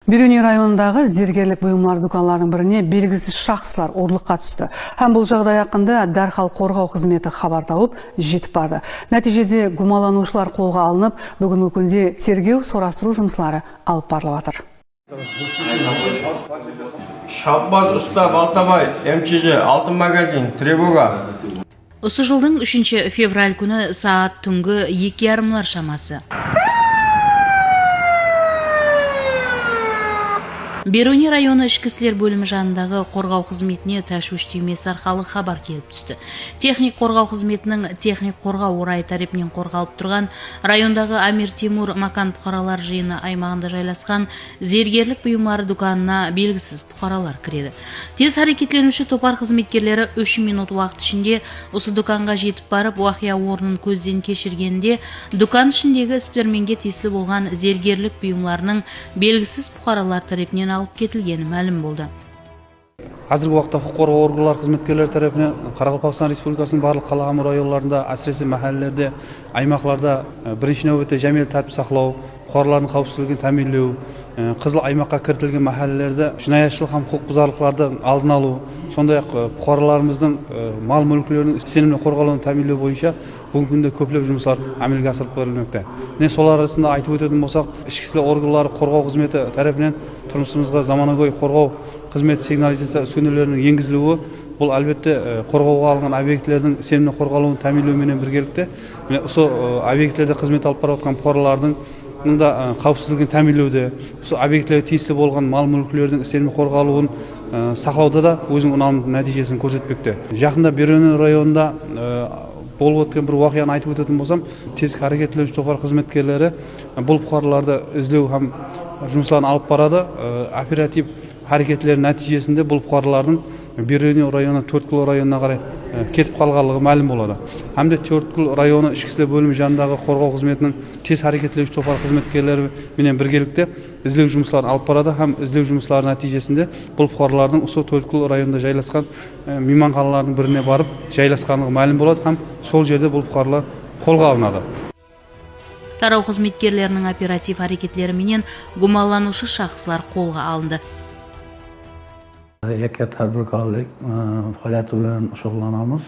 Бирюни районундағы зергерлік бұйымлар дүканларының біріне белгісіз шақсылар ұрлыққа түсті. Һәм бұл жағдай хақында дәрхал қорғау қызметі хабар тауып жетіп барды. Нәтижеде гумаланушылар қолға алынып, бүгінгі күнде тергеу сұрастыру жұмыслары алып барылып жатыр. Шаббаз Уста Балтабай, МЧЖ, Алтын магазин, тревога. Осы жылдың 3 февраль күні саат түнгі 2:30 шамасы. Бирюни районы ішкі істер бөлімі жанындағы қорғау қызметіне тәшуіш түймесі арқылы хабар келіп түсті. Техник қорғау қызметінің техник қорғау орай тарапынан қорғалып тұрған райондағы Амир Тимур Макан бұқаралар жиыны аймағында жайласқан зергерлік бұйымлары дүканына белгісіз бұқаралар кіреді. Тез әрекетленуші топар қызметкерлері 3 минут уақыт ішінде осы дүканға жетіп барып, уақия орнын көзден кешіргенде, дүкан ішіндегі ісптерменге тиесілі болған зергерлік бұйымларының белгісіз бұқаралар тарапынан алып кетілгені мәлім болды. Қазіргі уақытта құқық қорғау органдары қызметкерлері тарапынан Қарақалпақстан Республикасының барлық қала районларында, әсіресе мәхәллелерде, аймақтарда бірінші нәубетте жәмел тәртіп сақлау, бұқаралардың қауіпсіздігін тәмінлеу, қызыл аймаққа кіртілген мәхәллелерде жинаятшылық һәм құқық бұзарлықтарды алдын алу, сондай-ақ бұқараларымыздың мал мүлкілерінің сенімді қорғалуын тәмінлеу бойынша бүгінгі күнде көптеген жұмыстар әмелге асырылып берілмекте. Міне солар арасында айтып өтетін болсақ, ішкі істер органдары қорғау қызметі тарапынан тұрмысымызға заманауи қорғау қызметі сигнализация үскенелерінің енгізілуі, бұл әлбетте қорғауға алынған объектілердің сенімді қорғалуын тәмінлеумен біргелікте, міне осы объектілерде қызмет алып бара жатқан бұқаралардың қауіпсіздігін тәмінлеуде, осы объектілерге тиісті болған мал мүлкілердің сенімді қорғалуын сақлауда да өзінің ұнамды нәтижесін көрсетпекте. Жақында Бирюни районында болып өткен бір уақияны айтып өтетін болсам, тез әрекетленуші топар қызметкерлері бұл бұқараларды іздеу һәм жұмыстарын алып барады. Оператив әрекетлерінің нәтижесінде бұл бұқаралардың Бирюни районы Төрткүл районына қарай кетіп қалғанлығы мәлім болады. Әмде Төрткүл районы ішкі істер бөлімі жанындағы қорғау қызметінің тез әрекетлеуші топар қызметкерлері менен біргелікте іздеу жұмыстарын алып барады. Һәм іздеу жұмыстары нәтижесінде бұл бұқаралардың осы Төрткүл районында жайласқан мейманханалардың біріне барып жайласқанлығы мәлім болады. Һәм сол жерде бұл бұқаралар қолға алынады. Тарау қызметкерлерінің оператив әрекетлері менен гумаланушы шақсылар қолға алынды. Yakka tadbirkorlik faoliyati bilan shug'ullanamiz.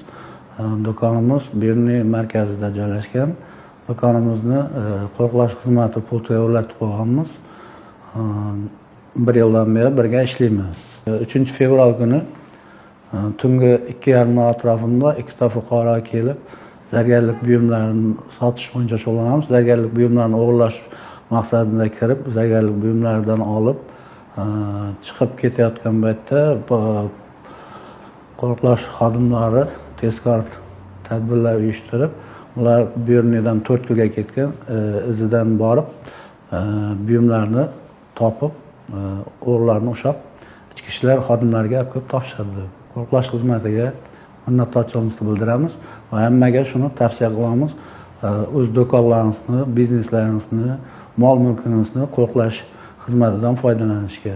Do'konimiz Biriuni markazida joylashgan. Do'konimizni qo'riqlash xizmati pultiga o'rnatib qo'yganmiz. 1 yildan beri birga ishlaymiz. 3 fevral kuni tungi 2:30 atrofida ikkita fuqaro kelib, zargarlik buyumlarini sotish bo'yicha shug'ullanamiz. Zargarlik buyumlarini o'g'irlash maqsadida kirib, zargarlik buyumlaridan olib chiqib ketayotgan paytda qo'riqlash xodimlari tezkor tadbirlar uyushtirib, ular Biriunidan To'rtko'lga ketgan izidan borib, buyumlarni topib, o'g'rilarni ushlab, ichki ishlar xodimlariga olib kelib topshirdi. Qo'riqlash xizmatiga minnatdorchiligimizni bildiramiz va hammaga shuni tavsiya qilamiz: o'z do'konlaringizni, bizneslaringizni, mol-mulkingizni qo'riqlash xizmatidan foydalanishga.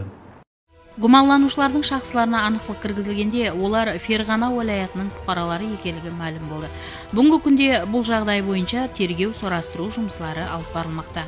Гумалланушылардың шақсыларына анықтық кіргізілгенде, олар Ферғана уәлаятының бұқаралары екенлігі мәлім болды. Бүгінгі күнде бұл жағдай бойынша тергеу сұрастыру жұмыстары алып барылмақта.